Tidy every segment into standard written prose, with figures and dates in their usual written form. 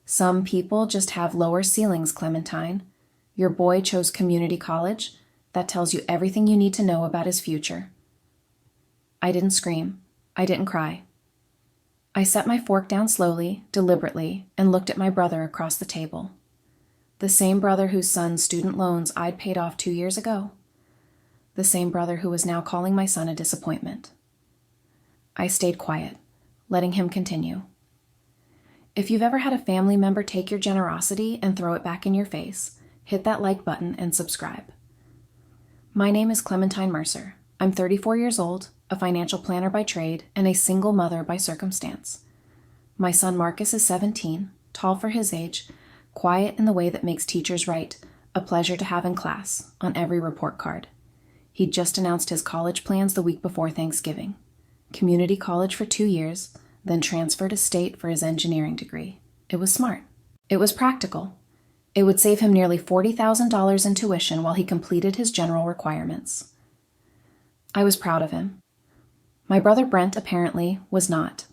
Some people just have lower ceilings, Clementine. Your boy chose community college. That tells you everything you need to know about his future. I didn't scream. I didn't cry. I set my fork down slowly, deliberately, and looked at my brother across the table. The same brother whose son's student loans I'd paid off 2 years ago. The same brother who was now calling my son a disappointment. I stayed quiet, letting him continue. If you've ever had a family member take your generosity and throw it back in your face, hit that like button and subscribe. My name is Clementine Mercer. I'm 34 years old, a financial planner by trade, and a single mother by circumstance. My son Marcus is 17, tall for his age, quiet in the way that makes teachers write, "a pleasure to have in class," on every report card. He just announced his college plans the week before Thanksgiving. Community college for 2 years, then transfer to state for his engineering degree. It was smart. It was practical. It would save him nearly $40,000 in tuition while he completed his general requirements. I was proud of him. My brother Brent, apparently, was not.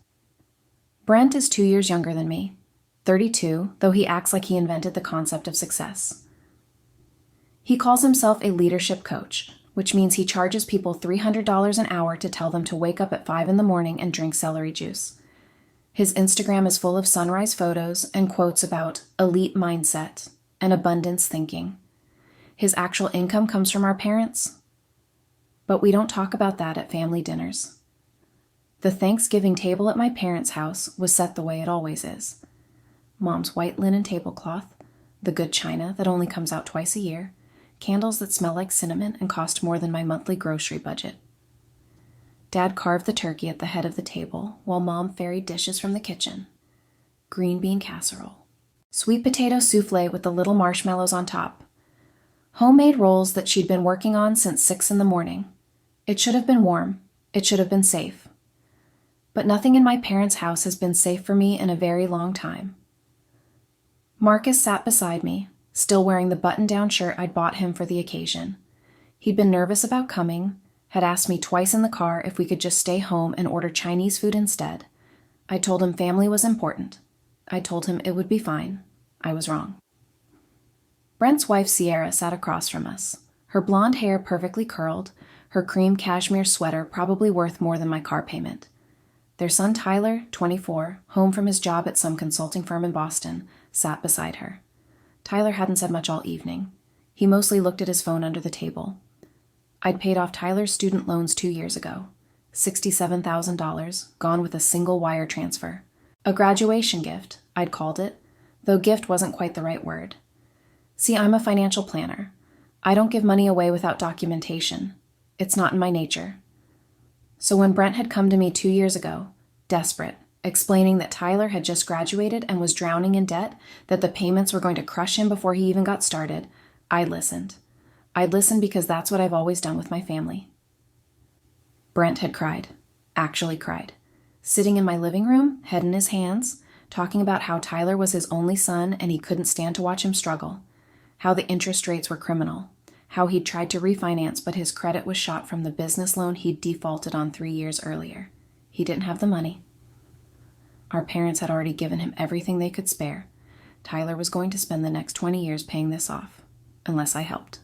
Brent is 2 years younger than me, 32, though he acts like he invented the concept of success. He calls himself a leadership coach, which means he charges people $300 an hour to tell them to wake up at 5 in the morning and drink celery juice. His Instagram is full of sunrise photos and quotes about elite mindset and abundance thinking. His actual income comes from our parents, but we don't talk about that at family dinners. The Thanksgiving table at my parents' house was set the way it always is. Mom's white linen tablecloth, the good china that only comes out twice a year, candles that smell like cinnamon and cost more than my monthly grocery budget. Dad carved the turkey at the head of the table, while Mom ferried dishes from the kitchen. Green bean casserole. Sweet potato souffle with the little marshmallows on top. Homemade rolls that she'd been working on since 6 in the morning. It should have been warm. It should have been safe. But nothing in my parents' house has been safe for me in a very long time. Marcus sat beside me, still wearing the button-down shirt I'd bought him for the occasion. He'd been nervous about coming, had asked me twice in the car if we could just stay home and order Chinese food instead. I told him family was important. I told him it would be fine. I was wrong. Brent's wife Sierra sat across from us, her blonde hair perfectly curled, her cream cashmere sweater probably worth more than my car payment. Their son Tyler, 24, home from his job at some consulting firm in Boston, sat beside her. Tyler hadn't said much all evening. He mostly looked at his phone under the table. I'd paid off Tyler's student loans 2 years ago. $67,000, gone with a single wire transfer. A graduation gift, I'd called it, though gift wasn't quite the right word. See, I'm a financial planner. I don't give money away without documentation. It's not in my nature. So when Brent had come to me 2 years ago, desperate, explaining that Tyler had just graduated and was drowning in debt, that the payments were going to crush him before he even got started, I listened. I'd listened because that's what I've always done with my family. Brent had cried, actually cried, sitting in my living room, head in his hands, talking about how Tyler was his only son and he couldn't stand to watch him struggle, how the interest rates were criminal, how he'd tried to refinance but his credit was shot from the business loan he'd defaulted on 3 years earlier. He didn't have the money. Our parents had already given him everything they could spare. Tyler was going to spend the next 20 years paying this off, unless I helped.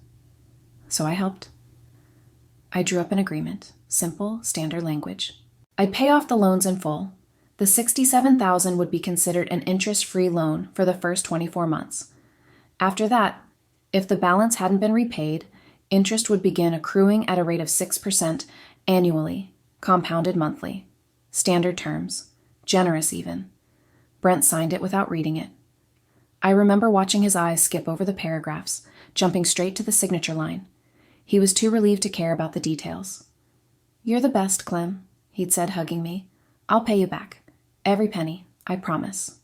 So I helped. I drew up an agreement, simple, standard language. I'd pay off the loans in full. The $67,000 would be considered an interest-free loan for the first 24 months. After that, if the balance hadn't been repaid, interest would begin accruing at a rate of 6% annually, compounded monthly. Standard terms. Generous even. Brent signed it without reading it. I remember watching his eyes skip over the paragraphs, jumping straight to the signature line. He was too relieved to care about the details. "You're the best, Clem," he'd said, hugging me. "I'll pay you back. Every penny, I promise."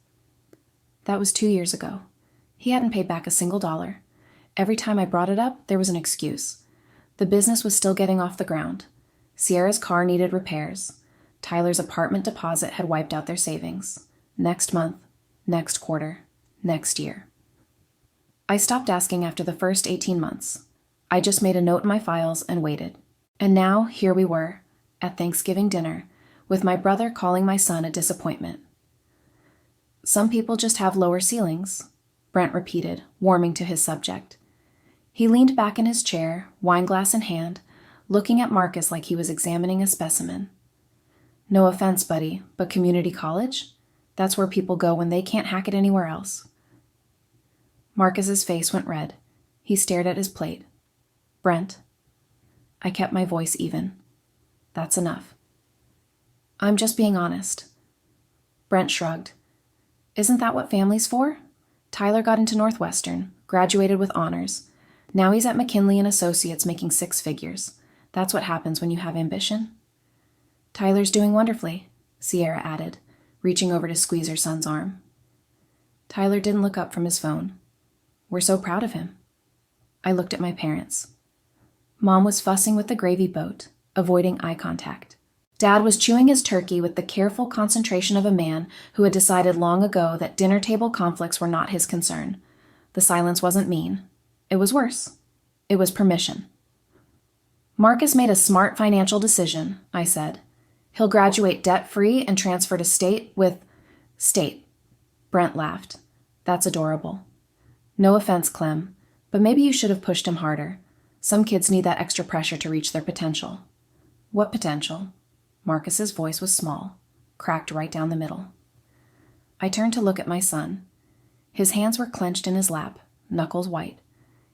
That was 2 years ago. He hadn't paid back a single dollar. Every time I brought it up, there was an excuse. The business was still getting off the ground. Sierra's car needed repairs. Tyler's apartment deposit had wiped out their savings. Next month, next quarter, next year. I stopped asking after the first 18 months. I just made a note in my files and waited. And now, here we were, at Thanksgiving dinner, with my brother calling my son a disappointment. Some people just have lower ceilings, Brent repeated, warming to his subject. He leaned back in his chair, wineglass in hand, looking at Marcus like he was examining a specimen. No offense, buddy, but community college? That's where people go when they can't hack it anywhere else. Marcus's face went red. He stared at his plate. Brent. I kept my voice even. That's enough. I'm just being honest. Brent shrugged. Isn't that what family's for? Tyler got into Northwestern, graduated with honors. Now he's at McKinley and Associates making 6 figures. That's what happens when you have ambition. Tyler's doing wonderfully, Sierra added, reaching over to squeeze her son's arm. Tyler didn't look up from his phone. We're so proud of him. I looked at my parents. Mom was fussing with the gravy boat, avoiding eye contact. Dad was chewing his turkey with the careful concentration of a man who had decided long ago that dinner table conflicts were not his concern. The silence wasn't mean. It was worse. It was permission. Marcus made a smart financial decision, I said. He'll graduate debt-free and transfer to state with... State. Brent laughed. That's adorable. No offense, Clem, but maybe you should have pushed him harder. Some kids need that extra pressure to reach their potential. What potential? Marcus's voice was small, cracked right down the middle. I turned to look at my son. His hands were clenched in his lap, knuckles white.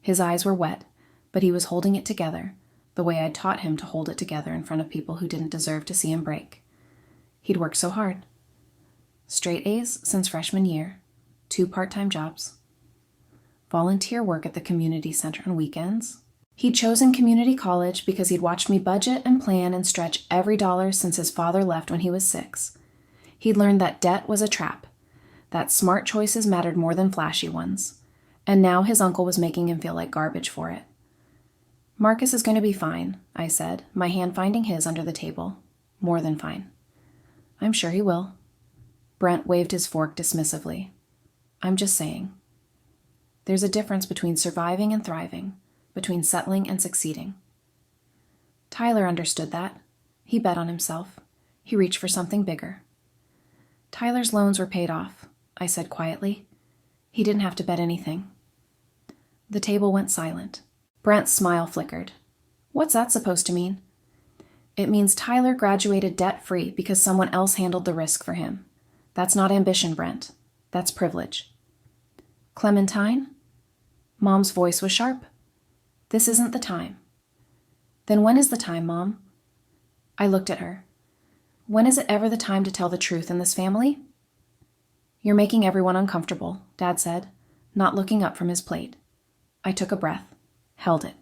His eyes were wet, but he was holding it together, the way I'd taught him to hold it together in front of people who didn't deserve to see him break. He'd worked so hard. Straight A's since freshman year, 2 part-time jobs. Volunteer work at the community center on weekends. He'd chosen community college because he'd watched me budget and plan and stretch every dollar since his father left when he was 6. He'd learned that debt was a trap, that smart choices mattered more than flashy ones, and now his uncle was making him feel like garbage for it. Marcus is going to be fine, I said, my hand finding his under the table. More than fine. I'm sure he will. Brent waved his fork dismissively. I'm just saying. There's a difference between surviving and thriving, between settling and succeeding. Tyler understood that. He bet on himself. He reached for something bigger. Tyler's loans were paid off, I said quietly. He didn't have to bet anything. The table went silent. Brent's smile flickered. What's that supposed to mean? It means Tyler graduated debt-free because someone else handled the risk for him. That's not ambition, Brent. That's privilege. Clementine? Mom's voice was sharp. This isn't the time. Then when is the time, Mom? I looked at her. When is it ever the time to tell the truth in this family? You're making everyone uncomfortable, Dad said, not looking up from his plate. I took a breath, held it,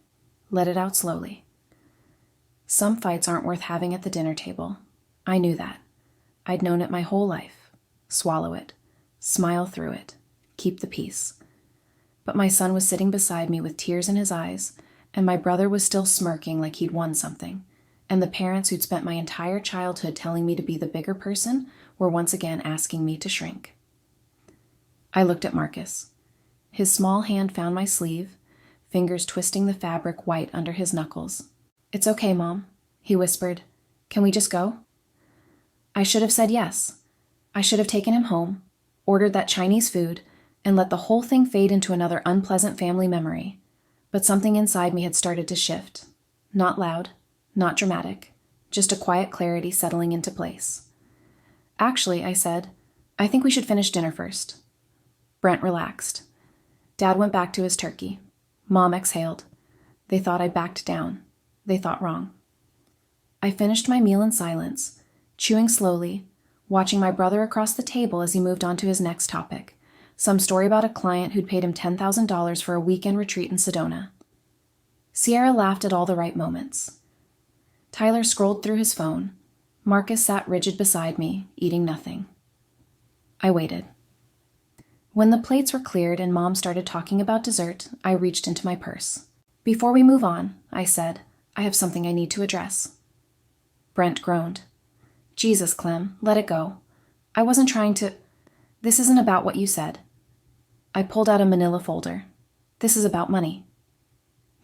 let it out slowly. Some fights aren't worth having at the dinner table. I knew that. I'd known it my whole life. Swallow it, smile through it, keep the peace. But my son was sitting beside me with tears in his eyes, and my brother was still smirking like he'd won something, and the parents who'd spent my entire childhood telling me to be the bigger person were once again asking me to shrink. I looked at Marcus. His small hand found my sleeve, fingers twisting the fabric white under his knuckles. It's okay, Mom, he whispered. Can we just go? I should have said yes. I should have taken him home, ordered that Chinese food, and let the whole thing fade into another unpleasant family memory. But something inside me had started to shift. Not loud, not dramatic, just a quiet clarity settling into place. Actually, I said, I think we should finish dinner first. Brent relaxed. Dad went back to his turkey. Mom exhaled. They thought I backed down. They thought wrong. I finished my meal in silence, chewing slowly, watching my brother across the table as he moved on to his next topic. Some story about a client who'd paid him $10,000 for a weekend retreat in Sedona. Sierra laughed at all the right moments. Tyler scrolled through his phone. Marcus sat rigid beside me, eating nothing. I waited. When the plates were cleared and Mom started talking about dessert, I reached into my purse. Before we move on, I said, I have something I need to address. Brent groaned. Jesus, Clem, let it go. I wasn't trying to... This isn't about what you said. I pulled out a manila folder. This is about money.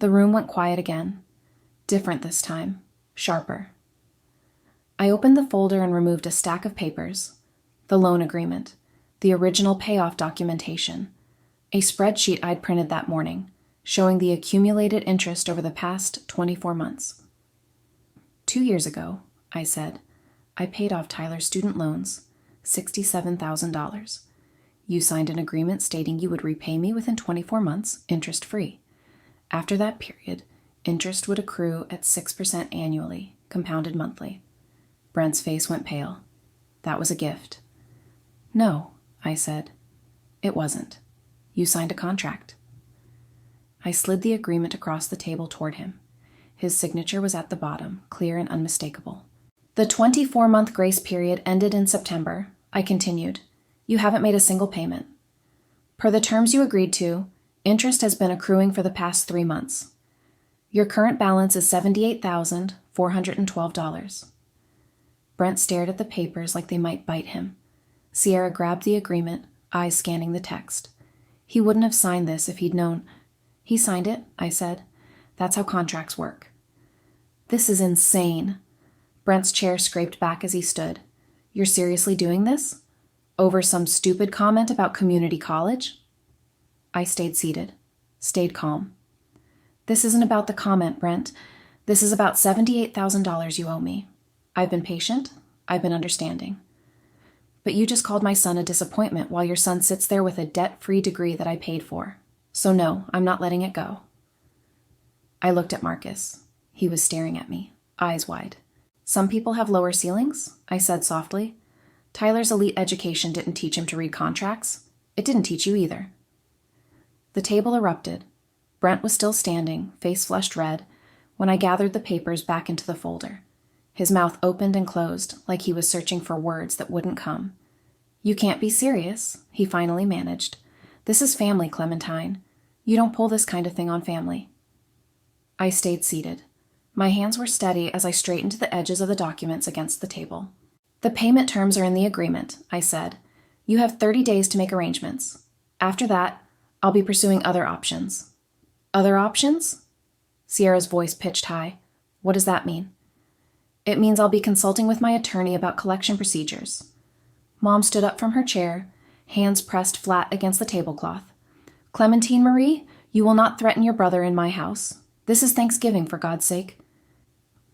The room went quiet again. Different this time. Sharper. I opened the folder and removed a stack of papers. The loan agreement. The original payoff documentation. A spreadsheet I'd printed that morning, showing the accumulated interest over the past 24 months. 2 years ago, I said, I paid off Tyler's student loans, $67,000. You signed an agreement stating you would repay me within 24 months, interest-free. After that period, interest would accrue at 6% annually, compounded monthly. Brent's face went pale. That was a gift. No, I said. It wasn't. You signed a contract. I slid the agreement across the table toward him. His signature was at the bottom, clear and unmistakable. The 24-month grace period ended in September. I continued. You haven't made a single payment. Per the terms you agreed to, interest has been accruing for the past 3 months. Your current balance is $78,412. Brent stared at the papers like they might bite him. Sierra grabbed the agreement, eyes scanning the text. He wouldn't have signed this if he'd known. He signed it, I said. That's how contracts work. This is insane. Brent's chair scraped back as he stood. You're seriously doing this? Over some stupid comment about community college? I stayed seated, stayed calm. This isn't about the comment, Brent. This is about $78,000 you owe me. I've been patient. I've been understanding. But you just called my son a disappointment while your son sits there with a debt-free degree that I paid for. So no, I'm not letting it go. I looked at Marcus. He was staring at me, eyes wide. Some people have lower ceilings, I said softly. Tyler's elite education didn't teach him to read contracts. It didn't teach you either. The table erupted. Brent was still standing, face flushed red, when I gathered the papers back into the folder. His mouth opened and closed, like he was searching for words that wouldn't come. You can't be serious, he finally managed. This is family, Clementine. You don't pull this kind of thing on family. I stayed seated. My hands were steady as I straightened the edges of the documents against the table. The payment terms are in the agreement, I said. You have 30 days to make arrangements. After that, I'll be pursuing other options. Other options? Sierra's voice pitched high. What does that mean? It means I'll be consulting with my attorney about collection procedures. Mom stood up from her chair, hands pressed flat against the tablecloth. Clementine Marie, you will not threaten your brother in my house. This is Thanksgiving, for God's sake.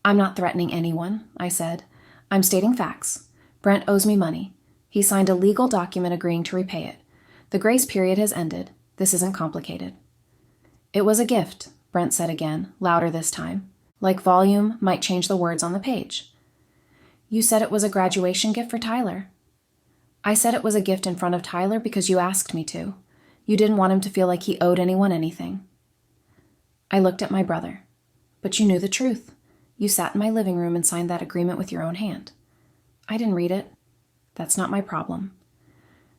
I'm not threatening anyone, I said. I'm stating facts. Brent owes me money. He signed a legal document agreeing to repay it. The grace period has ended. This isn't complicated. It was a gift, Brent said again, louder this time. Like volume might change the words on the page. You said it was a graduation gift for Tyler. I said it was a gift in front of Tyler because you asked me to. You didn't want him to feel like he owed anyone anything. I looked at my brother. But you knew the truth. You sat in my living room and signed that agreement with your own hand. I didn't read it. That's not my problem.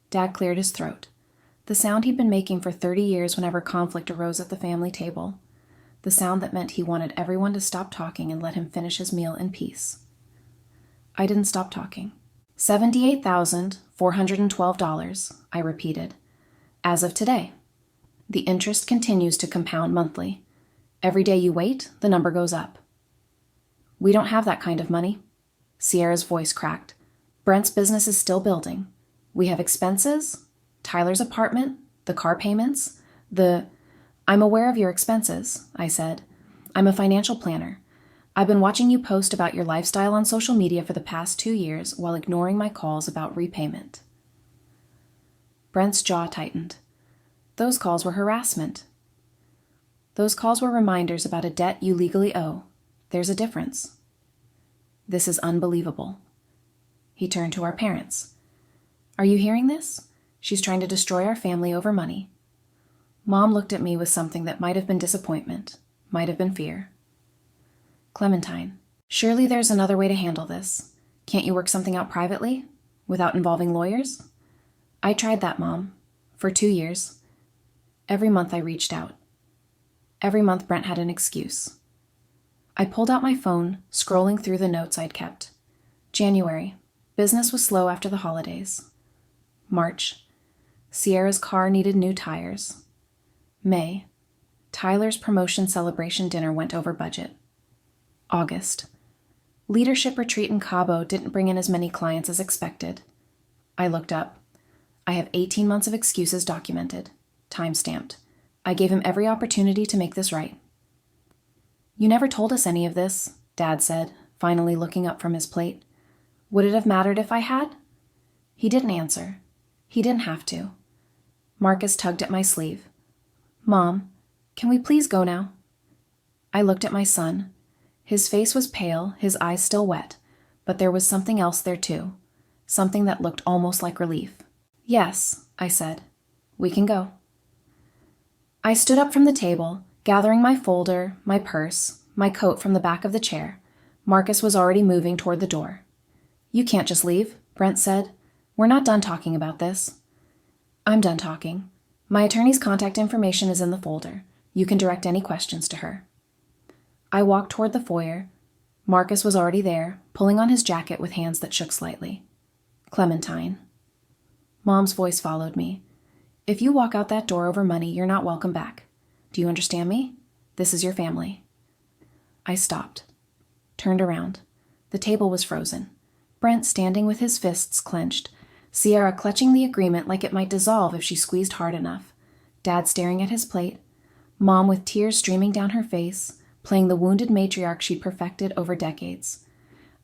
Dad cleared his throat. The sound he'd been making for 30 years whenever conflict arose at the family table. The sound that meant he wanted everyone to stop talking and let him finish his meal in peace. I didn't stop talking. $78,412, I repeated. As of today. The interest continues to compound monthly. Every day you wait, the number goes up. We don't have that kind of money. Sierra's voice cracked. Brent's business is still building. We have expenses, Tyler's apartment, the car payments, I'm aware of your expenses, I said. I'm a financial planner. I've been watching you post about your lifestyle on social media for the past 2 years while ignoring my calls about repayment. Brent's jaw tightened. Those calls were harassment. Those calls were reminders about a debt you legally owe. There's a difference. This is unbelievable. He turned to our parents. Are you hearing this? She's trying to destroy our family over money. Mom looked at me with something that might have been disappointment, might have been fear. Clementine, surely there's another way to handle this. Can't you work something out privately, without involving lawyers? I tried that, Mom, for 2 years. Every month I reached out. Every month Brent had an excuse. I pulled out my phone, scrolling through the notes I'd kept. January. Business was slow after the holidays. March. Sierra's car needed new tires. May. Tyler's promotion celebration dinner went over budget. August. Leadership retreat in Cabo didn't bring in as many clients as expected. I looked up. I have 18 months of excuses documented, time-stamped. I gave him every opportunity to make this right. You never told us any of this, Dad said, finally looking up from his plate. Would it have mattered if I had? He didn't answer. He didn't have to. Marcus tugged at my sleeve. Mom, can we please go now? I looked at my son. His face was pale, his eyes still wet, but there was something else there too, something that looked almost like relief. Yes, I said. We can go. I stood up from the table, gathering my folder, my purse, my coat from the back of the chair. Marcus was already moving toward the door. You can't just leave, Brent said. We're not done talking about this. I'm done talking. My attorney's contact information is in the folder. You can direct any questions to her. I walked toward the foyer. Marcus was already there, pulling on his jacket with hands that shook slightly. Clementine. Mom's voice followed me. If you walk out that door over money, you're not welcome back. Do you understand me? This is your family. I stopped. Turned around. The table was frozen. Brent standing with his fists clenched. Sierra clutching the agreement like it might dissolve if she squeezed hard enough. Dad staring at his plate. Mom with tears streaming down her face, playing the wounded matriarch she'd perfected over decades.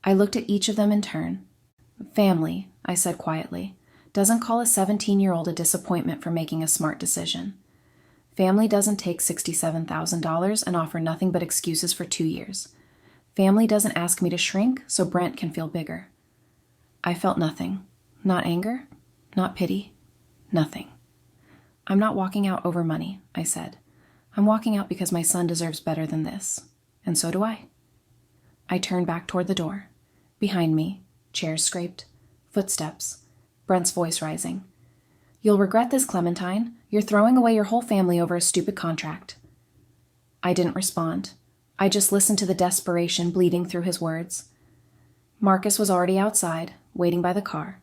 I looked at each of them in turn. Family, I said quietly, doesn't call a 17-year-old a disappointment for making a smart decision. Family doesn't take $67,000 and offer nothing but excuses for 2 years. Family doesn't ask me to shrink so Brent can feel bigger. I felt nothing. Not anger, not pity, nothing. I'm not walking out over money, I said. I'm walking out because my son deserves better than this. And so do I. I turned back toward the door. Behind me, chairs scraped, footsteps, Brent's voice rising. You'll regret this, Clementine. You're throwing away your whole family over a stupid contract. I didn't respond. I just listened to the desperation bleeding through his words. Marcus was already outside, waiting by the car.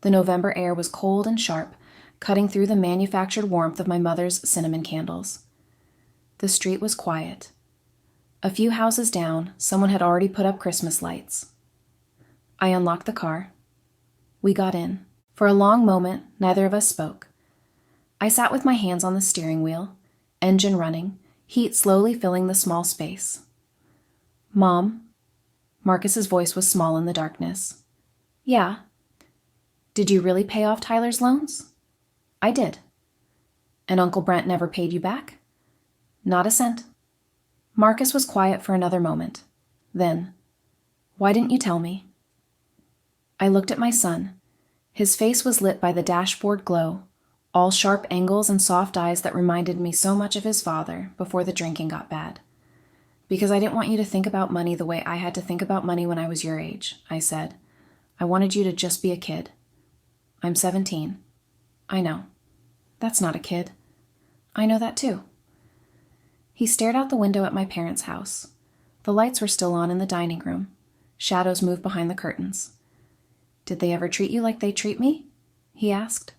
The November air was cold and sharp, cutting through the manufactured warmth of my mother's cinnamon candles. The street was quiet. A few houses down, someone had already put up Christmas lights. I unlocked the car. We got in. For a long moment, neither of us spoke. I sat with my hands on the steering wheel, engine running, heat slowly filling the small space. Mom? Marcus's voice was small in the darkness. Yeah. Did you really pay off Tyler's loans? I did. And Uncle Brent never paid you back? Not a cent. Marcus was quiet for another moment. Then, why didn't you tell me? I looked at my son. His face was lit by the dashboard glow, all sharp angles and soft eyes that reminded me so much of his father before the drinking got bad. Because I didn't want you to think about money the way I had to think about money when I was your age, I said. I wanted you to just be a kid. I'm 17. I know. That's not a kid. I know that too. He stared out the window at my parents' house. The lights were still on in the dining room. Shadows moved behind the curtains. Did they ever treat you like they treat me? He asked.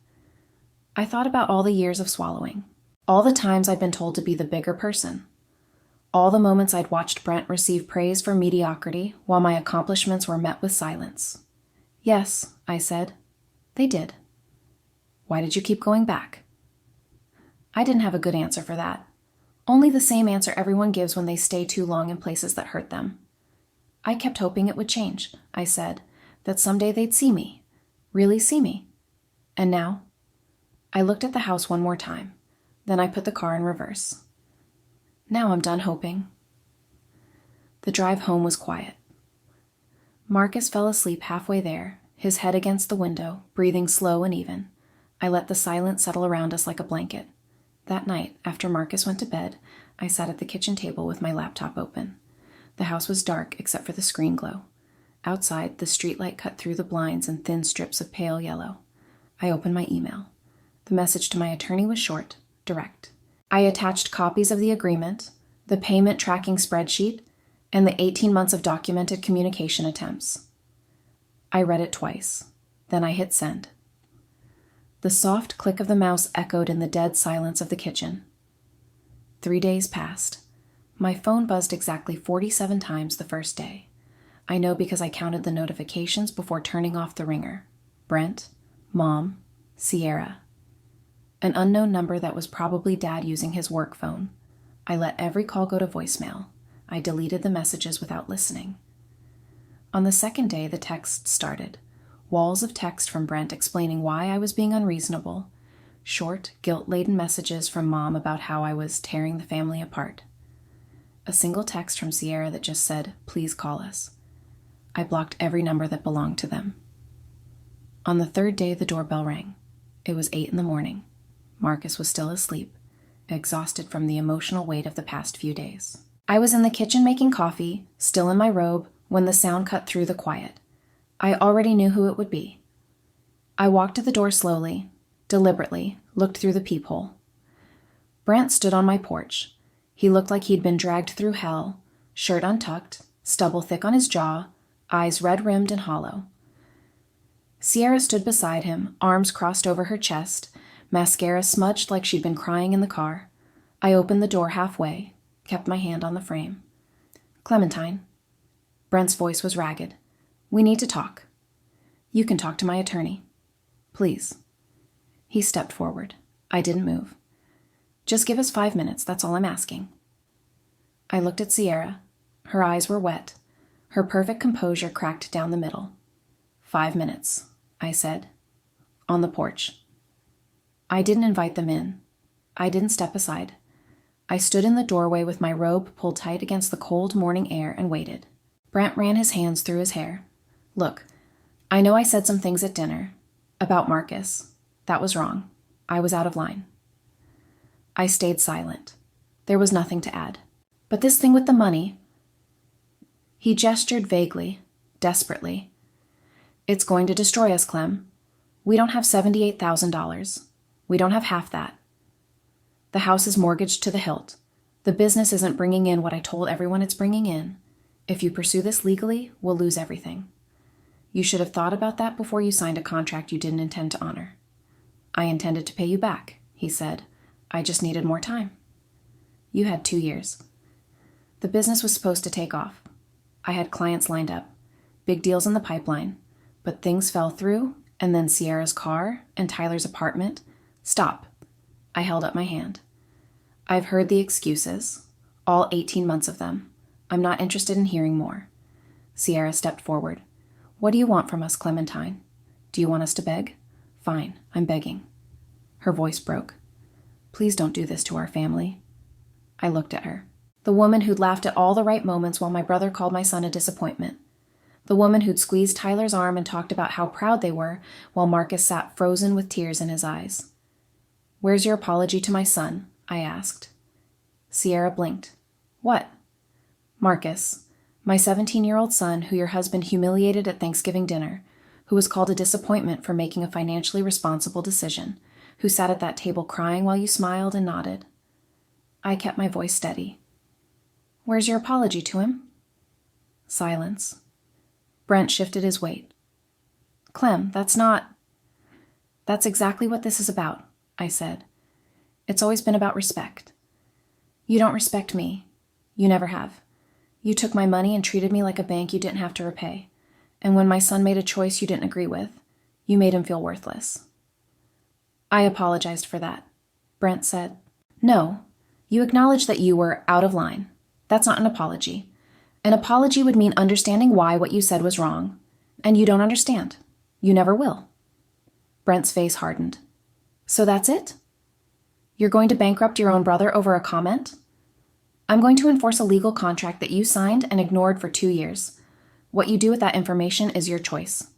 I thought about all the years of swallowing. All the times I'd been told to be the bigger person. All the moments I'd watched Brent receive praise for mediocrity while my accomplishments were met with silence. Yes, I said. They did. Why did you keep going back? I didn't have a good answer for that. Only the same answer everyone gives when they stay too long in places that hurt them. I kept hoping it would change, I said, that someday they'd see me, really see me. And now? I looked at the house one more time. Then I put the car in reverse. Now I'm done hoping. The drive home was quiet. Marcus fell asleep halfway there, his head against the window, breathing slow and even. I let the silence settle around us like a blanket. That night, after Marcus went to bed, I sat at the kitchen table with my laptop open. The house was dark except for the screen glow. Outside, the streetlight cut through the blinds in thin strips of pale yellow. I opened my email. The message to my attorney was short, direct. I attached copies of the agreement, the payment tracking spreadsheet, and the 18 months of documented communication attempts. I read it twice. Then I hit send. The soft click of the mouse echoed in the dead silence of the kitchen. 3 days passed. My phone buzzed exactly 47 times the first day. I know because I counted the notifications before turning off the ringer. Brent, Mom, Sierra. An unknown number that was probably Dad using his work phone. I let every call go to voicemail. I deleted the messages without listening. On the second day, the texts started. Walls of text from Brent explaining why I was being unreasonable. Short, guilt-laden messages from Mom about how I was tearing the family apart. A single text from Sierra that just said, "Please call us." I blocked every number that belonged to them. On the third day, the doorbell rang. It was 8 a.m. Marcus was still asleep, exhausted from the emotional weight of the past few days. I was in the kitchen making coffee, still in my robe, when the sound cut through the quiet. I already knew who it would be. I walked to the door slowly, deliberately, looked through the peephole. Brant stood on my porch. He looked like he'd been dragged through hell, shirt untucked, stubble thick on his jaw, eyes red-rimmed and hollow. Sierra stood beside him, arms crossed over her chest, mascara smudged like she'd been crying in the car. I opened the door halfway, kept my hand on the frame. "Clementine." Brent's voice was ragged. "We need to talk. You can talk to my attorney. Please." He stepped forward. I didn't move. "Just give us 5 minutes, that's all I'm asking." I looked at Sierra. Her eyes were wet. Her perfect composure cracked down the middle. 5 minutes, I said. On the porch. I didn't invite them in. I didn't step aside. I stood in the doorway with my robe pulled tight against the cold morning air and waited. Brent ran his hands through his hair. "Look, I know I said some things at dinner. About Marcus. That was wrong. I was out of line." I stayed silent. There was nothing to add. "But this thing with the money..." He gestured vaguely, desperately. "It's going to destroy us, Clem. We don't have $78,000. We don't have half that. The house is mortgaged to the hilt. The business isn't bringing in what I told everyone it's bringing in. If you pursue this legally, we'll lose everything. You should have thought about that before you signed a contract you didn't intend to honor." "I intended to pay you back," he said. "I just needed more time." "You had 2 years. The business was supposed to take off. I had clients lined up, big deals in the pipeline, but things fell through, and then Sierra's car and Tyler's apartment. Stop." I held up my hand. "I've heard the excuses, all 18 months of them. I'm not interested in hearing more." Sierra stepped forward. "What do you want from us, Clementine? Do you want us to beg? Fine, I'm begging." Her voice broke. "Please don't do this to our family." I looked at her. The woman who'd laughed at all the right moments while my brother called my son a disappointment. The woman who'd squeezed Tyler's arm and talked about how proud they were while Marcus sat frozen with tears in his eyes. "Where's your apology to my son?" I asked. Sierra blinked. "What?" "Marcus, my 17-year-old son who your husband humiliated at Thanksgiving dinner, who was called a disappointment for making a financially responsible decision, who sat at that table crying while you smiled and nodded." I kept my voice steady. "Where's your apology to him?" Silence. Brent shifted his weight. "Clem, that's exactly what this is about," I said. "It's always been about respect. You don't respect me. You never have. You took my money and treated me like a bank you didn't have to repay. And when my son made a choice you didn't agree with, you made him feel worthless." "I apologized for that," Brent said. "No, you acknowledged that you were out of line. That's not an apology. An apology would mean understanding why what you said was wrong. And you don't understand. You never will." Brent's face hardened. "So that's it? You're going to bankrupt your own brother over a comment? I'm going to enforce a legal contract that you signed and ignored for 2 years. What you do with that information is your choice."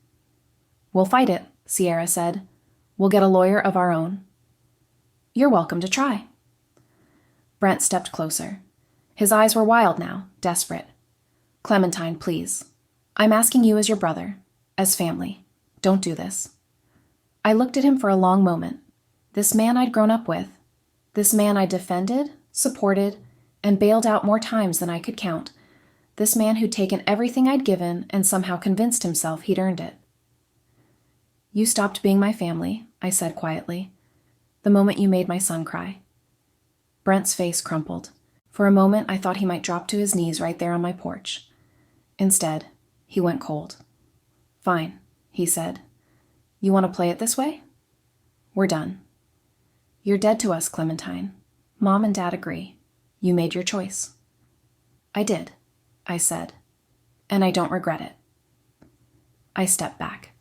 "We'll fight it," Sierra said. "We'll get a lawyer of our own." "You're welcome to try." Brent stepped closer. His eyes were wild now, desperate. "Clementine, please. I'm asking you as your brother, as family. Don't do this." I looked at him for a long moment. This man I'd grown up with. This man I defended, supported, and bailed out more times than I could count. This man who'd taken everything I'd given and somehow convinced himself he'd earned it. "You stopped being my family," I said quietly, "the moment you made my son cry." Brent's face crumpled. For a moment, I thought he might drop to his knees right there on my porch. Instead, he went cold. "Fine," he said. "You want to play it this way?" We're done. You're dead to us, Clementine. Mom and Dad agree. You made your choice. I did, I said, and I don't regret it. I stepped back.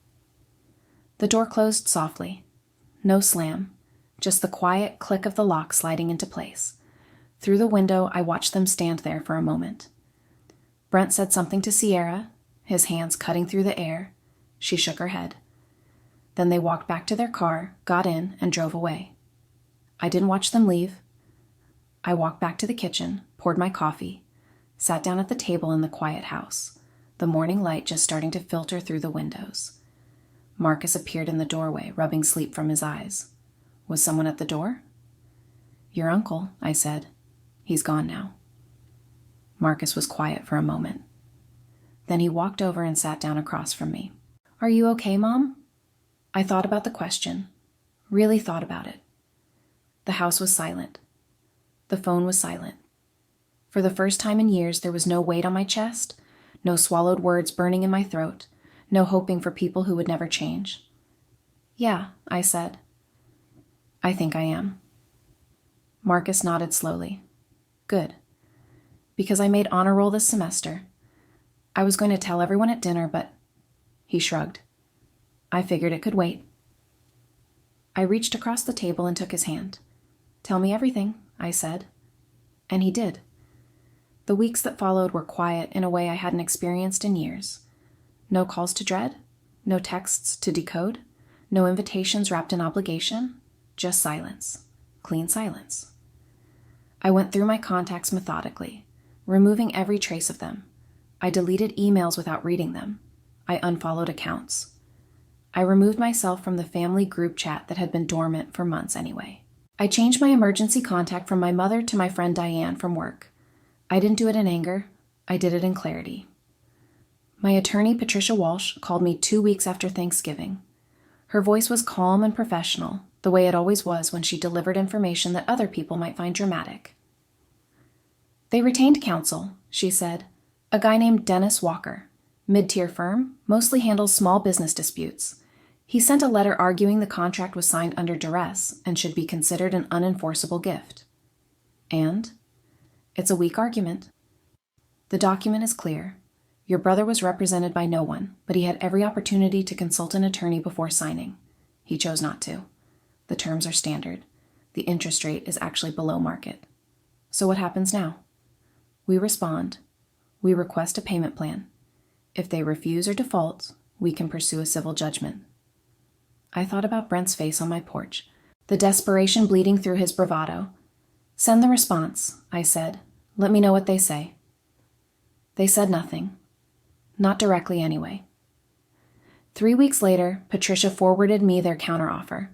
The door closed softly. No slam, just the quiet click of the lock sliding into place. Through the window, I watched them stand there for a moment. Brent said something to Sierra, his hands cutting through the air. She shook her head. Then they walked back to their car, got in, and drove away. I didn't watch them leave. I walked back to the kitchen, poured my coffee, sat down at the table in the quiet house, the morning light just starting to filter through the windows. Marcus appeared in the doorway, rubbing sleep from his eyes. Was someone at the door? Your uncle, I said. He's gone now. Marcus was quiet for a moment. Then he walked over and sat down across from me. Are you okay, Mom? I thought about the question. Really thought about it. The house was silent. The phone was silent. For the first time in years, there was no weight on my chest, no swallowed words burning in my throat, no hoping for people who would never change. Yeah, I said. I think I am. Marcus nodded slowly. Good. Because I made honor roll this semester. I was going to tell everyone at dinner, but he shrugged. I figured it could wait. I reached across the table and took his hand. Tell me everything, I said. And he did. The weeks that followed were quiet in a way I hadn't experienced in years. No calls to dread, no texts to decode, no invitations wrapped in obligation, just silence. Clean silence. I went through my contacts methodically, removing every trace of them. I deleted emails without reading them. I unfollowed accounts. I removed myself from the family group chat that had been dormant for months anyway. I changed my emergency contact from my mother to my friend Diane from work. I didn't do it in anger. I did it in clarity. My attorney, Patricia Walsh, called me 2 weeks after Thanksgiving. Her voice was calm and professional, the way it always was when she delivered information that other people might find dramatic. They retained counsel, she said. A guy named Dennis Walker. Mid-tier firm, mostly handles small business disputes. He sent a letter arguing the contract was signed under duress and should be considered an unenforceable gift. And it's a weak argument. The document is clear. Your brother was represented by no one, but he had every opportunity to consult an attorney before signing. He chose not to. The terms are standard. The interest rate is actually below market. So what happens now? We respond. We request a payment plan. If they refuse or default, we can pursue a civil judgment. I thought about Brent's face on my porch, the desperation bleeding through his bravado. Send the response, I said. Let me know what they say. They said nothing. Not directly anyway. 3 weeks later, Patricia forwarded me their counteroffer.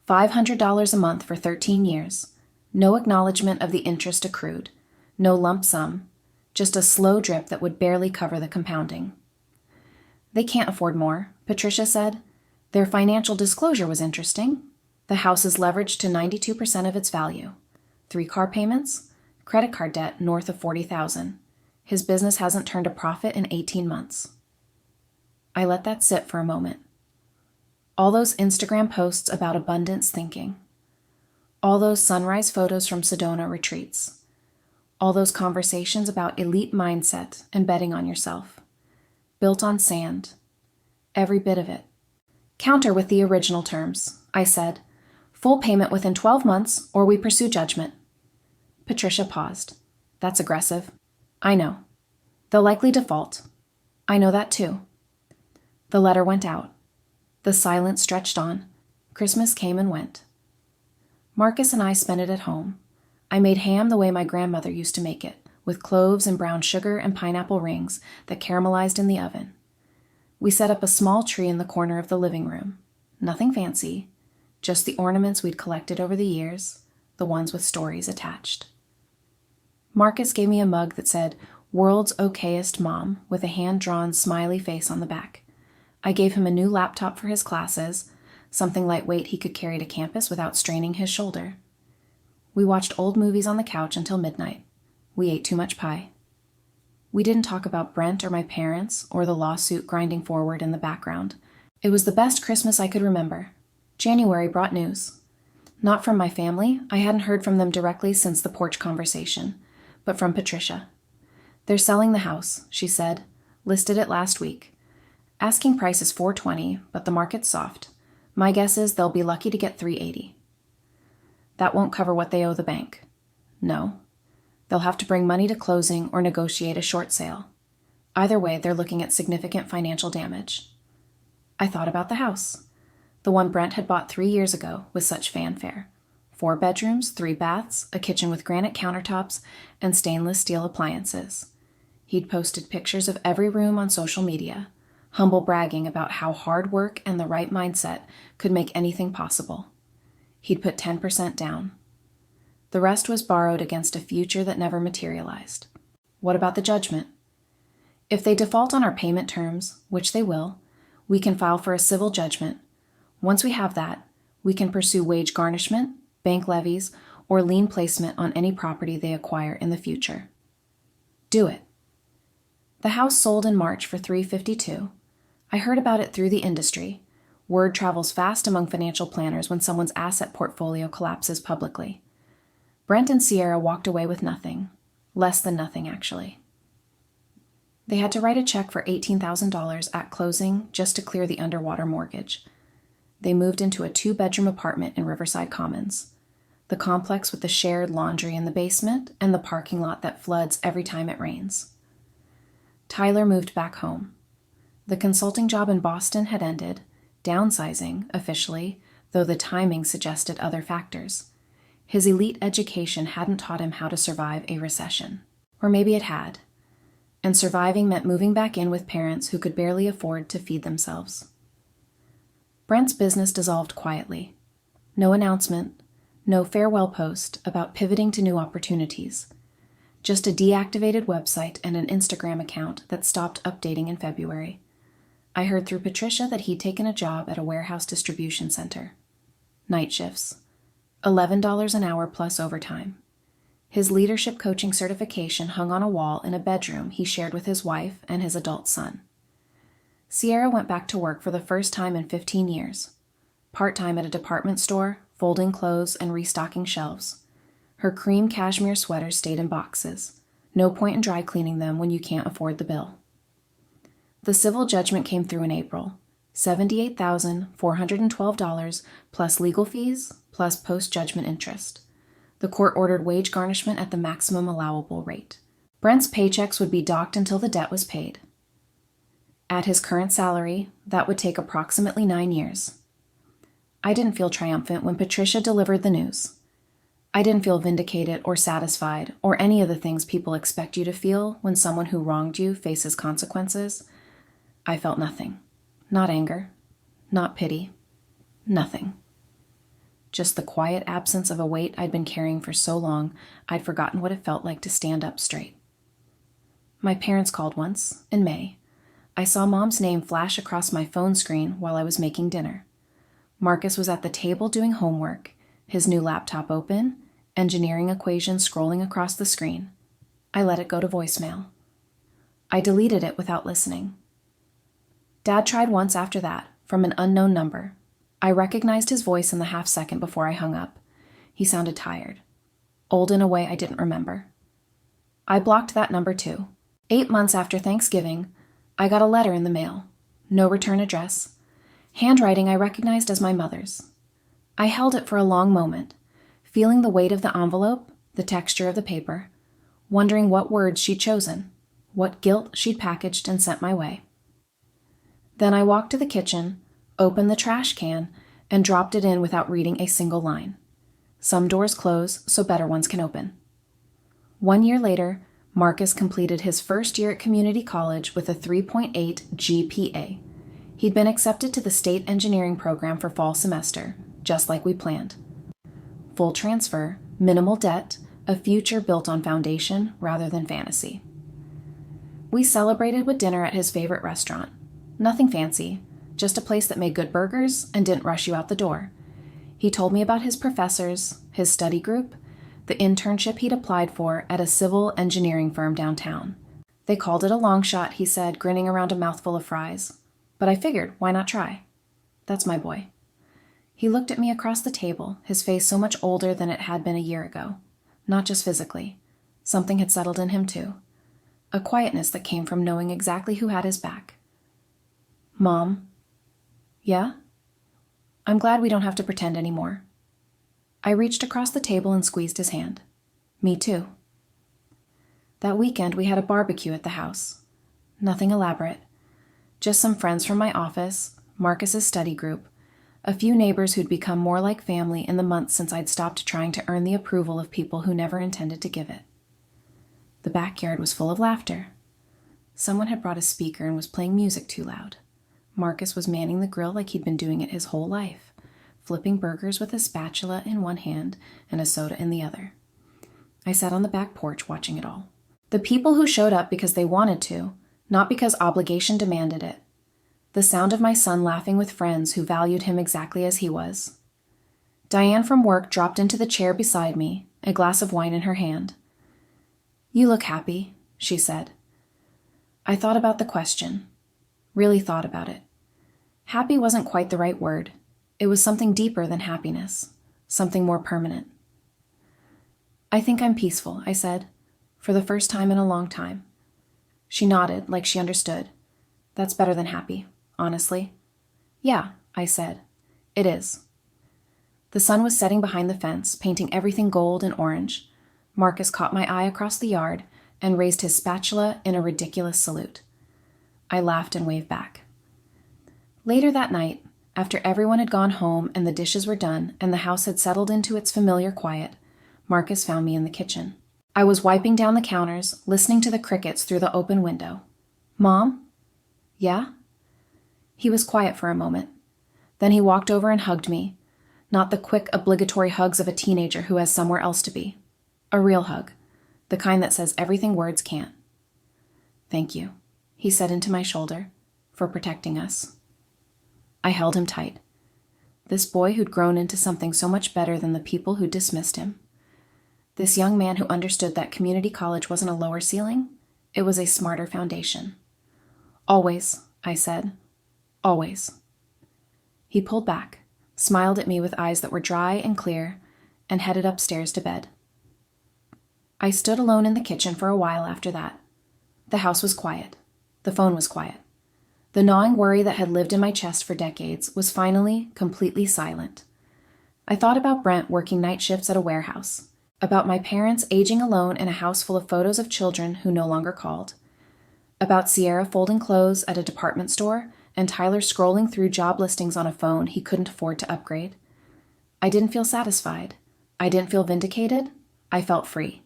$500 a month for 13 years. No acknowledgement of the interest accrued. No lump sum. Just a slow drip that would barely cover the compounding. They can't afford more, Patricia said. Their financial disclosure was interesting. The house is leveraged to 92% of its value. 3 car payments, credit card debt north of $40,000. His business hasn't turned a profit in 18 months. I let that sit for a moment. All those Instagram posts about abundance thinking. All those sunrise photos from Sedona retreats. All those conversations about elite mindset and betting on yourself. Built on sand. Every bit of it. Counter with the original terms, I said. Full payment within 12 months, or we pursue judgment. Patricia paused. That's aggressive. I know. They'll likely default. I know that too. The letter went out. The silence stretched on. Christmas came and went. Marcus and I spent it at home. I made ham the way my grandmother used to make it, with cloves and brown sugar and pineapple rings that caramelized in the oven. We set up a small tree in the corner of the living room. Nothing fancy, just the ornaments we'd collected over the years, the ones with stories attached. Marcus gave me a mug that said, World's Okayest Mom, with a hand-drawn smiley face on the back. I gave him a new laptop for his classes, something lightweight he could carry to campus without straining his shoulder. We watched old movies on the couch until midnight. We ate too much pie. We didn't talk about Brent or my parents or the lawsuit grinding forward in the background. It was the best Christmas I could remember. January brought news. Not from my family. I hadn't heard from them directly since the porch conversation, but from Patricia. They're selling the house, she said. Listed it last week. Asking price is $420, but the market's soft. My guess is they'll be lucky to get $380. That won't cover what they owe the bank. No. They'll have to bring money to closing or negotiate a short sale. Either way, they're looking at significant financial damage. I thought about the house. The one Brent had bought 3 years ago with such fanfare. 4 bedrooms, 3 baths, a kitchen with granite countertops, and stainless steel appliances. He'd posted pictures of every room on social media, humble bragging about how hard work and the right mindset could make anything possible. He'd put 10% down. The rest was borrowed against a future that never materialized. What about the judgment? If they default on our payment terms, which they will, we can file for a civil judgment. Once we have that, we can pursue wage garnishment, bank levies, or lien placement on any property they acquire in the future. Do it. The house sold in March for $352. I heard about it through the industry. Word travels fast among financial planners when someone's asset portfolio collapses publicly. Brent and Sierra walked away with nothing. Less than nothing, actually. They had to write a check for $18,000 at closing just to clear the underwater mortgage. They moved into a 2-bedroom apartment in Riverside Commons, the complex with the shared laundry in the basement and the parking lot that floods every time it rains. Tyler moved back home. The consulting job in Boston had ended, downsizing, officially, though the timing suggested other factors. His elite education hadn't taught him how to survive a recession. Or maybe it had. And surviving meant moving back in with parents who could barely afford to feed themselves. Brent's business dissolved quietly. No announcement, no farewell post about pivoting to new opportunities. Just a deactivated website and an Instagram account that stopped updating in February. I heard through Patricia that he'd taken a job at a warehouse distribution center. Night shifts. $11 an hour plus overtime. His leadership coaching certification hung on a wall in a bedroom he shared with his wife and his adult son. Sierra went back to work for the first time in 15 years. Part-time at a department store, folding clothes and restocking shelves. Her cream cashmere sweaters stayed in boxes. No point in dry cleaning them when you can't afford the bill. The civil judgment came through in April. $78,412 plus legal fees plus post-judgment interest. The court ordered wage garnishment at the maximum allowable rate. Brent's paychecks would be docked until the debt was paid. At his current salary, that would take approximately 9 years. I didn't feel triumphant when Patricia delivered the news. I didn't feel vindicated or satisfied or any of the things people expect you to feel when someone who wronged you faces consequences. I felt nothing. Not anger. Not pity. Nothing. Just the quiet absence of a weight I'd been carrying for so long, I'd forgotten what it felt like to stand up straight. My parents called once, in May. I saw Mom's name flash across my phone screen while I was making dinner. Marcus was at the table doing homework, his new laptop open, engineering equations scrolling across the screen. I let it go to voicemail. I deleted it without listening. Dad tried once after that, from an unknown number. I recognized his voice in the half-second before I hung up. He sounded tired. Old in a way I didn't remember. I blocked that number too. 8 months after Thanksgiving, I got a letter in the mail. No return address. Handwriting I recognized as my mother's. I held it for a long moment, feeling the weight of the envelope, the texture of the paper, wondering what words she'd chosen, what guilt she'd packaged and sent my way. Then I walked to the kitchen, opened the trash can, and dropped it in without reading a single line. Some doors close so better ones can open. 1 year later, Marcus completed his first year at community college with a 3.8 GPA. He'd been accepted to the state engineering program for fall semester, just like we planned. Full transfer, minimal debt, a future built on foundation rather than fantasy. We celebrated with dinner at his favorite restaurant. Nothing fancy, just a place that made good burgers and didn't rush you out the door. He told me about his professors, his study group, the internship he'd applied for at a civil engineering firm downtown. They called it a long shot, he said, grinning around a mouthful of fries. But I figured, why not try? That's my boy. He looked at me across the table, his face so much older than it had been a year ago. Not just physically. Something had settled in him too. A quietness that came from knowing exactly who had his back. Mom? Yeah? I'm glad we don't have to pretend anymore. I reached across the table and squeezed his hand. Me too. That weekend we had a barbecue at the house. Nothing elaborate. Just some friends from my office, Marcus's study group, a few neighbors who'd become more like family in the months since I'd stopped trying to earn the approval of people who never intended to give it. The backyard was full of laughter. Someone had brought a speaker and was playing music too loud. Marcus was manning the grill like he'd been doing it his whole life, flipping burgers with a spatula in one hand and a soda in the other. I sat on the back porch watching it all. The people who showed up because they wanted to, not because obligation demanded it. The sound of my son laughing with friends who valued him exactly as he was. Diane from work dropped into the chair beside me, a glass of wine in her hand. You look happy, she said. I thought about the question. Really thought about it. Happy wasn't quite the right word. It was something deeper than happiness, something more permanent. I think I'm peaceful, I said, for the first time in a long time. She nodded, like she understood. That's better than happy, honestly. Yeah, I said. It is. The sun was setting behind the fence, painting everything gold and orange. Marcus caught my eye across the yard and raised his spatula in a ridiculous salute. I laughed and waved back. Later that night, after everyone had gone home and the dishes were done and the house had settled into its familiar quiet, Marcus found me in the kitchen. I was wiping down the counters, listening to the crickets through the open window. Mom? Yeah? He was quiet for a moment. Then he walked over and hugged me, not the quick, obligatory hugs of a teenager who has somewhere else to be. A real hug, the kind that says everything words can't. Thank you, he said into my shoulder, for protecting us. I held him tight. This boy who'd grown into something so much better than the people who dismissed him. This young man who understood that community college wasn't a lower ceiling, it was a smarter foundation. Always, I said. Always. He pulled back, smiled at me with eyes that were dry and clear, and headed upstairs to bed. I stood alone in the kitchen for a while after that. The house was quiet. The phone was quiet. The gnawing worry that had lived in my chest for decades was finally completely silent. I thought about Brent working night shifts at a warehouse, about my parents aging alone in a house full of photos of children who no longer called, about Sierra folding clothes at a department store and Tyler scrolling through job listings on a phone he couldn't afford to upgrade. I didn't feel satisfied. I didn't feel vindicated. I felt free.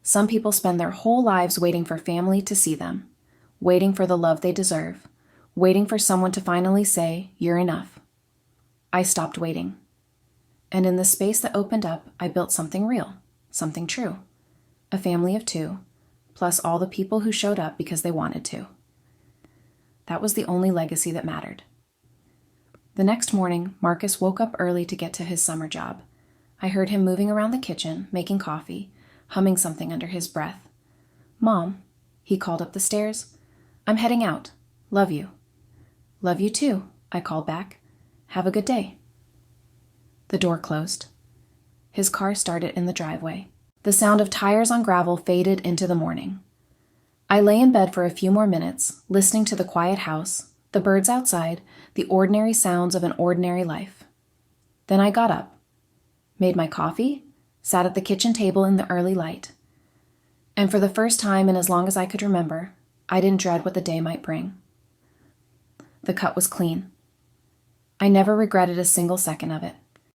Some people spend their whole lives waiting for family to see them, waiting for the love they deserve, waiting for someone to finally say, "You're enough." I stopped waiting. And in the space that opened up, I built something real, something true. A family of 2, plus all the people who showed up because they wanted to. That was the only legacy that mattered. The next morning, Marcus woke up early to get to his summer job. I heard him moving around the kitchen, making coffee, humming something under his breath. "Mom," he called up the stairs. "I'm heading out. Love you." "Love you too," I called back. "Have a good day." The door closed. His car started in the driveway. The sound of tires on gravel faded into the morning. I lay in bed for a few more minutes, listening to the quiet house, the birds outside, the ordinary sounds of an ordinary life. Then I got up, made my coffee, sat at the kitchen table in the early light. And for the first time in as long as I could remember, I didn't dread what the day might bring. The cut was clean. I never regretted a single second of it.